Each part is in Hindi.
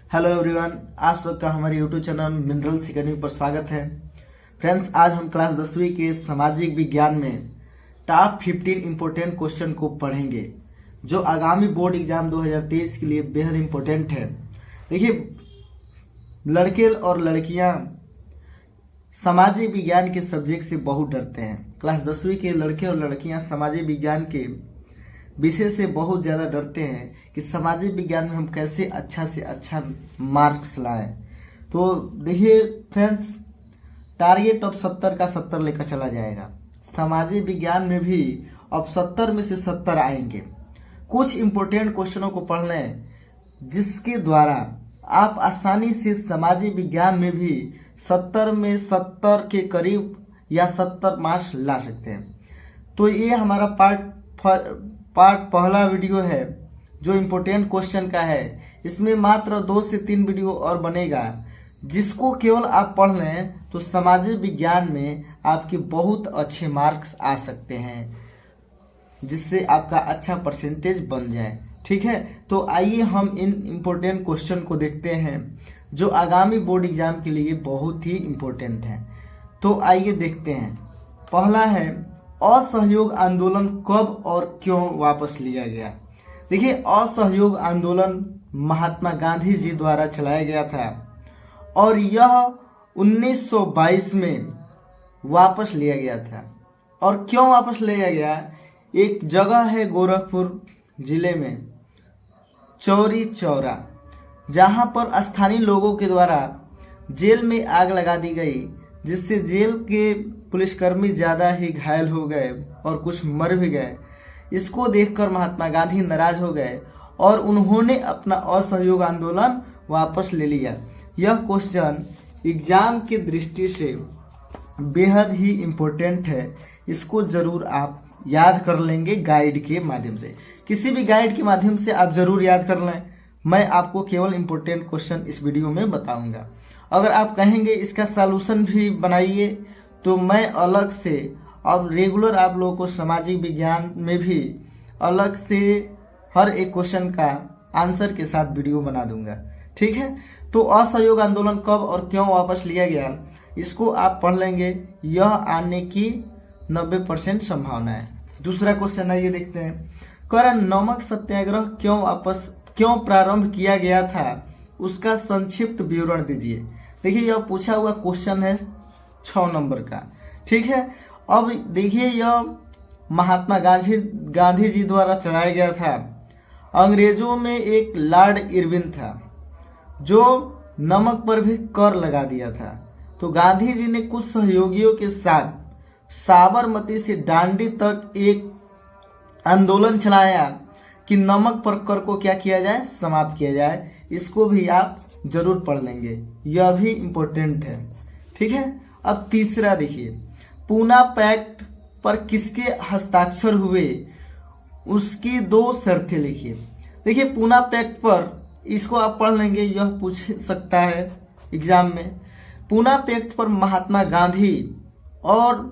हेलो एवरीवन, आप सबका हमारे यूट्यूब चैनल मिनरल्स अकेडमी पर स्वागत है। फ्रेंड्स, आज हम क्लास 10वीं के सामाजिक विज्ञान में टॉप 15 इम्पोर्टेंट क्वेश्चन को पढ़ेंगे जो आगामी बोर्ड एग्जाम 2023 के लिए बेहद इम्पोर्टेंट है। देखिए, लड़के और लड़कियां सामाजिक विज्ञान के सब्जेक्ट से बहुत डरते हैं। क्लास 10वीं के लड़के और लड़कियां सामाजिक विज्ञान के विषय से बहुत ज़्यादा डरते हैं कि सामाजिक विज्ञान में हम कैसे अच्छा से अच्छा मार्क्स लाएं। तो देखिए फ्रेंड्स, टारगेट अब 70 का 70 लेकर चला जाएगा। सामाजिक विज्ञान में भी अब 70 में से 70 आएंगे। कुछ इम्पोर्टेंट क्वेश्चनों को पढ़ लें जिसके द्वारा आप आसानी से सामाजिक विज्ञान में भी 70 में 70 के करीब या 70 मार्क्स ला सकते हैं। तो ये हमारा पार्ट पहला वीडियो है जो इम्पोर्टेंट क्वेश्चन का है। इसमें मात्र 2 से 3 वीडियो और बनेगा, जिसको केवल आप पढ़ लें तो सामाजिक विज्ञान में आपके बहुत अच्छे मार्क्स आ सकते हैं, जिससे आपका अच्छा परसेंटेज बन जाए। ठीक है, तो आइए हम इन इम्पोर्टेंट क्वेश्चन को देखते हैं जो आगामी बोर्ड एग्जाम के लिए बहुत ही इम्पोर्टेंट है। तो आइए देखते हैं। पहला है, असहयोग आंदोलन कब और क्यों वापस लिया गया। देखिए, असहयोग आंदोलन महात्मा गांधी जी द्वारा चलाया गया था और यह 1922 में वापस लिया गया था। और क्यों वापस लिया गया? एक जगह है गोरखपुर जिले में चौरी चौरा, जहां पर स्थानीय लोगों के द्वारा जेल में आग लगा दी गई, जिससे जेल के पुलिसकर्मी ज़्यादा ही घायल हो गए और कुछ मर भी गए। इसको देखकर महात्मा गांधी नाराज हो गए और उन्होंने अपना असहयोग आंदोलन वापस ले लिया। यह क्वेश्चन एग्जाम की दृष्टि से बेहद ही इम्पोर्टेंट है। इसको जरूर आप याद कर लेंगे गाइड के माध्यम से। किसी भी गाइड के माध्यम से आप जरूर याद कर लें। मैं आपको केवल इम्पोर्टेंट क्वेश्चन इस वीडियो में बताऊंगा। अगर आप कहेंगे इसका सॉल्यूशन भी बनाइए तो मैं अलग से और रेगुलर आप लोगों को सामाजिक विज्ञान में भी अलग से हर एक क्वेश्चन का आंसर के साथ वीडियो बना दूंगा। ठीक है, तो असहयोग आंदोलन कब और क्यों वापस लिया गया, इसको आप पढ़ लेंगे। यह आने की 90% संभावना है। दूसरा क्वेश्चन है, ये देखते हैं। करण नमक सत्याग्रह क्यों प्रारंभ किया गया था, उसका संक्षिप्त विवरण दीजिए। देखिए, यह पूछा हुआ क्वेश्चन है 6 नंबर का। ठीक है, अब देखिए, यह महात्मा गांधी जी द्वारा चलाया गया था। अंग्रेजों में एक लॉर्ड इरविन था जो नमक पर भी कर लगा दिया था। तो गांधी जी ने कुछ सहयोगियों के साथ साबरमती से दांडी तक एक आंदोलन चलाया कि नमक पर कर को क्या किया जाए, समाप्त किया जाए। इसको भी आप जरूर पढ़ लेंगे, यह भी इम्पोर्टेंट है। ठीक है, अब तीसरा देखिए, पूना पैक्ट पर किसके हस्ताक्षर हुए, उसकी 2 शर्तें लिखिए। देखिए, पूना पैक्ट पर इसको आप पढ़ लेंगे, यह पूछ सकता है एग्जाम में। पूना पैक्ट पर महात्मा गांधी और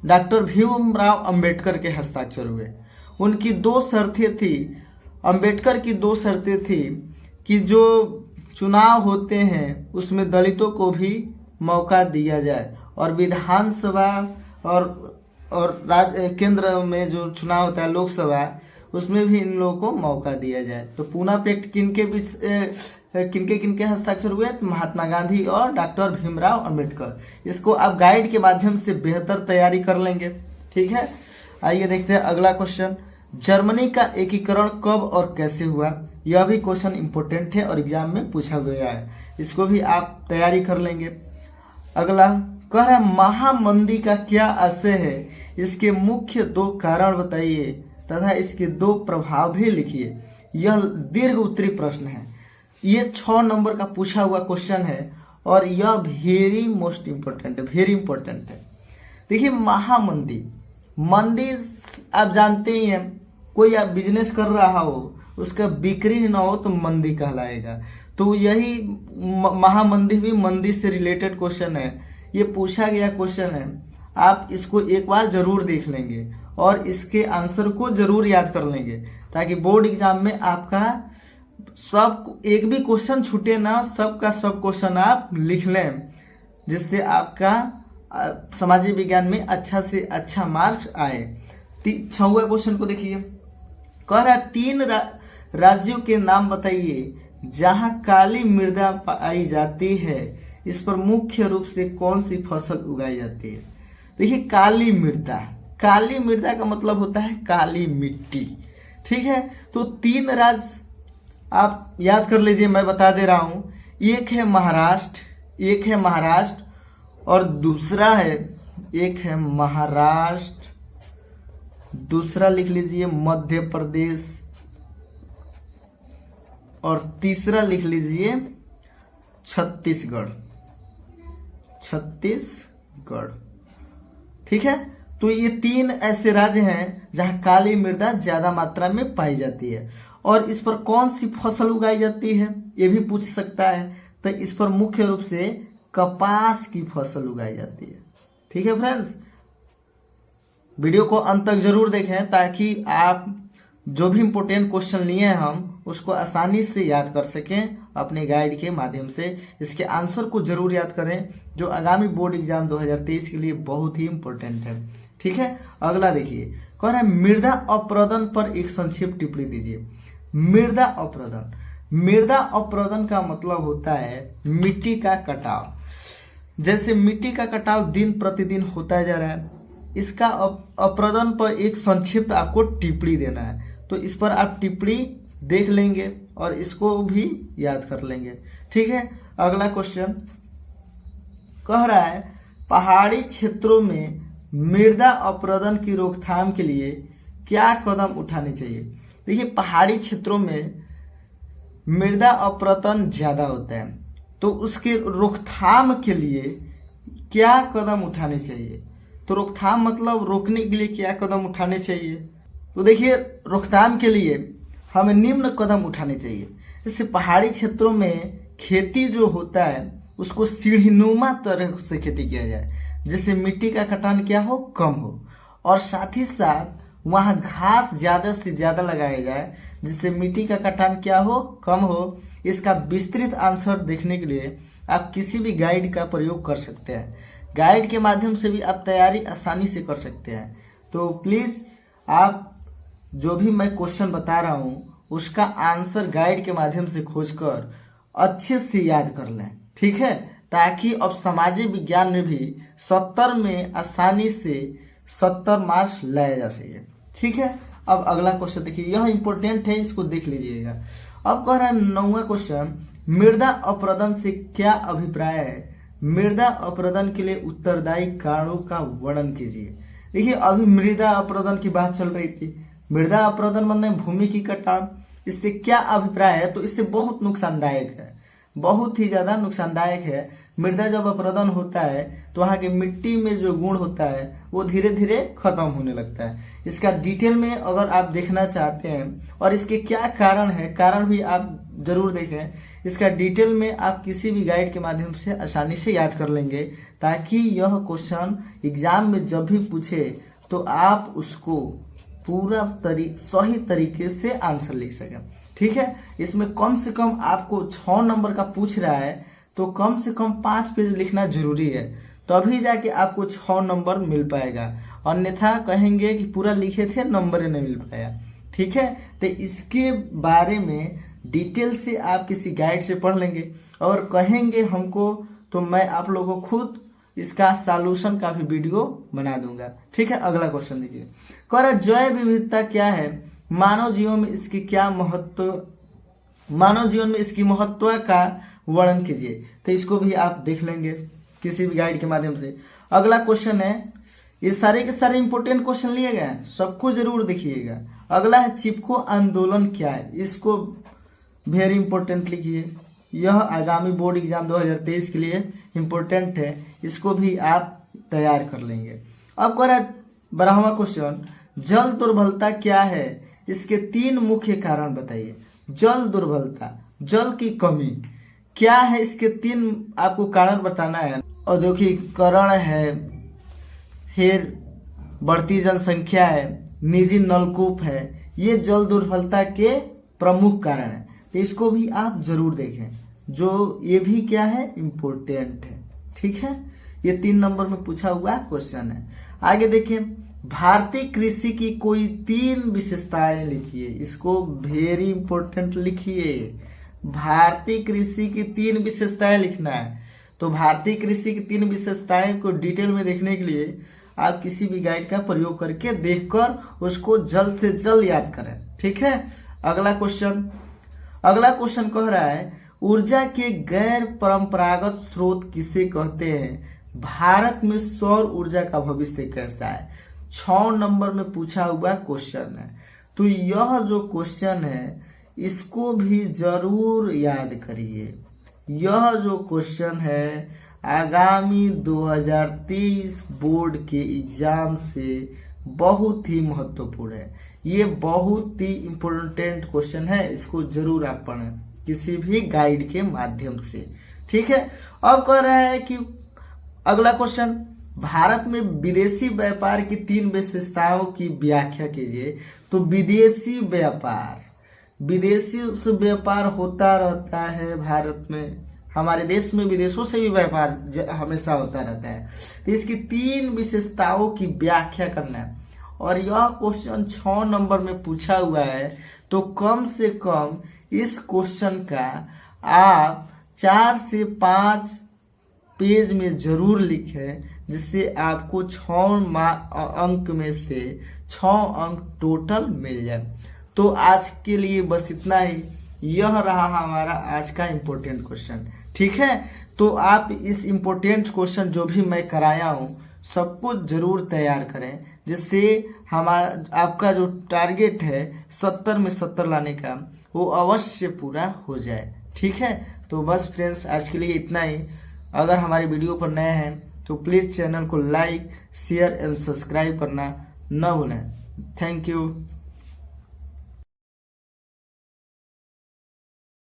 डॉक्टर भीमराव अंबेडकर के हस्ताक्षर हुए। उनकी 2 शर्तें थी। अंबेडकर की 2 शर्तें थी कि जो चुनाव होते हैं उसमें दलितों को भी मौका दिया जाए और विधानसभा और केंद्र में जो चुनाव होता है लोकसभा, उसमें भी इन लोगों को मौका दिया जाए। तो पूना पैक्ट किनके हस्ताक्षर हुए? महात्मा गांधी और डॉक्टर भीमराव अंबेडकर। इसको आप गाइड के माध्यम से बेहतर तैयारी कर लेंगे। ठीक है, आइए देखते हैं अगला क्वेश्चन। जर्मनी का एकीकरण कब और कैसे हुआ? यह भी क्वेश्चन इंपॉर्टेंट है और एग्जाम में पूछा गया है। इसको भी आप तैयारी कर लेंगे। अगला कह रहा है, महामंदी का क्या आशय है, इसके मुख्य 2 कारण बताइए तथा इसके 2 प्रभाव भी लिखिए। यह दीर्घ उत्तरी प्रश्न है। ये 6 नंबर का पूछा हुआ क्वेश्चन है और यह वेरी मोस्ट इम्पोर्टेंट है, वेरी इंपॉर्टेंट है। देखिए, महामंदी, मंदी आप जानते ही हैं, कोई आप बिजनेस कर रहा हो, उसका बिक्री ना हो तो मंदी कहलाएगा। तो यही महामंदी भी मंदी से रिलेटेड क्वेश्चन है। ये पूछा गया क्वेश्चन है। आप इसको एक बार जरूर देख लेंगे और इसके आंसर को जरूर याद कर लेंगे ताकि बोर्ड एग्जाम में आपका सब एक भी क्वेश्चन छूटे ना, सबका सब क्वेश्चन आप लिख लें, जिससे आपका सामाजिक विज्ञान में अच्छा से अच्छा मार्क्स आए। 6वां क्वेश्चन को देखिए, कह रहा है 3 राज्यों के नाम बताइए जहां काली मृदा पाई जाती है, इस पर मुख्य रूप से कौन सी फसल उगाई जाती है। देखिए काली मृदा का मतलब होता है काली मिट्टी, ठीक है। तो 3 राज्य आप याद कर लीजिए, मैं बता दे रहा हूं। एक है महाराष्ट्र और दूसरा लिख लीजिए मध्य प्रदेश और तीसरा लिख लीजिए छत्तीसगढ़, ठीक है। तो ये 3 ऐसे राज्य हैं जहां काली मृदा ज्यादा मात्रा में पाई जाती है। और इस पर कौन सी फसल उगाई जाती है ये भी पूछ सकता है। तो इस पर मुख्य रूप से कपास की फसल उगाई जाती है, ठीक है फ्रेंड्स। वीडियो को अंत तक जरूर देखें ताकि आप जो भी इम्पोर्टेंट क्वेश्चन लिए हैं हम उसको आसानी से याद कर सकें अपने गाइड के माध्यम से। इसके आंसर को जरूर याद करें जो आगामी बोर्ड एग्जाम 2023 के लिए बहुत ही इम्पोर्टेंट है, ठीक है। अगला देखिए, कह रहा है मृदा अपरदन पर एक संक्षिप्त टिप्पणी दीजिए। मृदा अपरदन का मतलब होता है मिट्टी का कटाव। जैसे मिट्टी का कटाव दिन प्रतिदिन होता जा रहा है, इसका अपरदन पर एक संक्षिप्त आपको टिप्पणी देना है। तो इस पर आप टिप्पणी देख लेंगे और इसको भी याद कर लेंगे, ठीक है। अगला क्वेश्चन कह रहा है पहाड़ी क्षेत्रों में मृदा अपरदन की रोकथाम के लिए क्या कदम उठाने चाहिए। देखिए पहाड़ी क्षेत्रों में मृदा अपरदन ज्यादा होता है, तो उसके रोकथाम के लिए क्या कदम उठाने चाहिए। तो रोकथाम मतलब रोकने के लिए क्या कदम उठाने चाहिए। तो देखिए रोकथाम के लिए हमें निम्न कदम उठाने चाहिए। जैसे पहाड़ी क्षेत्रों में खेती जो होता है उसको सीढ़ीनुमा तरह से खेती किया जाए, जिससे मिट्टी का कटान क्या हो, कम हो। और साथ ही साथ वहाँ घास ज्यादा से ज्यादा लगाया जाए, जिससे मिट्टी का कटान क्या हो, कम हो। इसका विस्तृत आंसर देखने के लिए आप किसी भी गाइड का प्रयोग कर सकते हैं। गाइड के माध्यम से भी आप तैयारी आसानी से कर सकते हैं। तो प्लीज आप जो भी मैं क्वेश्चन बता रहा हूँ उसका आंसर गाइड के माध्यम से खोजकर अच्छे से याद कर लें, ठीक है, ताकि अब सामाजिक विज्ञान में भी 70 में आसानी से 70 मार्क्स लाया जा सके, ठीक है। अब अगला क्वेश्चन देखिए, यह इंपॉर्टेंट है, इसको देख लीजिएगा। अब कह रहा है 9वां क्वेश्चन, मृदा अपरदन से क्या अभिप्राय है। मृदा अपरदन के लिए उत्तरदायी कारणों का वर्णन कीजिए। देखिए अभी मृदा अपरदन की बात चल रही थी। मृदा अपरदन मतलब भूमि की कटाव, इससे क्या अभिप्राय है। तो इससे बहुत नुकसानदायक है, बहुत ही ज्यादा नुकसानदायक है। मृदा जब अपरदन होता है तो वहाँ की मिट्टी में जो गुण होता है वो धीरे धीरे खत्म होने लगता है। इसका डिटेल में अगर आप देखना चाहते हैं और इसके क्या कारण है, कारण भी आप जरूर देखें। इसका डिटेल में आप किसी भी गाइड के माध्यम से आसानी से याद कर लेंगे, ताकि यह क्वेश्चन एग्जाम में जब भी पूछे तो आप उसको पूरा सही तरीके से आंसर लिख सकें, ठीक है। इसमें कम से कम आपको 6 नंबर का पूछ रहा है तो कम से कम 5 पेज लिखना जरूरी है, तभी जाके आपको 6 नंबर मिल पाएगा। अन्यथा कहेंगे कि पूरा लिखे थे, नंबर नहीं मिल पाया, ठीक है। तो इसके बारे में डिटेल से आप किसी गाइड से पढ़ लेंगे और कहेंगे हमको तो मैं आप लोगों को खुद इसका सॉल्यूशन का भी वीडियो बना दूंगा, ठीक है। अगला क्वेश्चन देखिए, कह रहा जैव विविधता क्या है, मानव जीवन में इसकी क्या महत्व, मानव जीवन में इसकी महत्व का वर्णन कीजिए। तो इसको भी आप देख लेंगे किसी भी गाइड के माध्यम से। अगला क्वेश्चन है, ये सारे के सारे इंपोर्टेंट क्वेश्चन लिए गए हैं, सबको जरूर देखिएगा। अगला है चिपको आंदोलन क्या है, इसको वेरी इंपॉर्टेंट लिखिए। यह आगामी बोर्ड एग्जाम 2023 के लिए इंपॉर्टेंट है, इसको भी आप तैयार कर लेंगे। अब कह रहा है 12वां क्वेश्चन, जल दुर्बलता क्या है, इसके 3 मुख्य कारण बताइए। जल दुर्बलता, जल की कमी क्या है, इसके 3 आपको कारण बताना है। औद्योगिकीकरण है, फिर बढ़ती जनसंख्या है, निजी नलकूप है, ये जल दुर्बलता के प्रमुख कारण है। तो इसको भी आप जरूर देखें, जो ये भी क्या है, इम्पोर्टेंट है। ठीक है, ये 3 नंबर में पूछा हुआ क्वेश्चन है। आगे देखिए, भारतीय कृषि की कोई 3 विशेषताएं लिखिए। इसको वेरी इंपॉर्टेंट लिखिए, भारतीय कृषि की 3 विशेषताएं लिखना है। तो भारतीय कृषि की 3 विशेषताएं को डिटेल में देखने के लिए आप किसी भी गाइड का प्रयोग करके देखकर उसको जल्द से जल्द याद करें। ठीक है, अगला क्वेश्चन कह रहा है, ऊर्जा के गैर परंपरागत स्रोत किसे कहते हैं? भारत में सौर ऊर्जा का भविष्य कैसा है? 6 नंबर में पूछा हुआ क्वेश्चन है। तो यह जो क्वेश्चन है इसको भी जरूर याद करिए। यह जो क्वेश्चन है आगामी 2023 बोर्ड के एग्जाम से बहुत ही महत्वपूर्ण है। ये बहुत ही इम्पोर्टेंट क्वेश्चन है, इसको जरूर आप पढ़ें किसी भी गाइड के माध्यम से। ठीक है, अब कह रहा है कि अगला क्वेश्चन, भारत में विदेशी व्यापार की 3 विशेषताओं की व्याख्या कीजिए। तो विदेशी व्यापार होता रहता है भारत में, हमारे देश में विदेशों से भी व्यापार हमेशा होता रहता है। तो इसकी 3 विशेषताओं की व्याख्या करना है और यह क्वेश्चन 6 नंबर में पूछा हुआ है। तो कम से कम इस क्वेश्चन का आप 4 से 5 पेज में जरूर लिखें, जिससे आपको 6 अंक में से 6 अंक टोटल मिल जाए। तो आज के लिए बस इतना ही, यह रहा हमारा आज का इम्पोर्टेंट क्वेश्चन। ठीक है, तो आप इस इम्पोर्टेंट क्वेश्चन जो भी मैं कराया हूँ सबको जरूर तैयार करें, जिससे आपका जो टारगेट है 70 में 70 लाने का वो अवश्य पूरा हो जाए। ठीक है, तो बस फ्रेंड्स आज के लिए इतना ही। अगर हमारी वीडियो पर नए हैं तो प्लीज़ चैनल को लाइक, शेयर एंड सब्सक्राइब करना न भूलें। Thank you.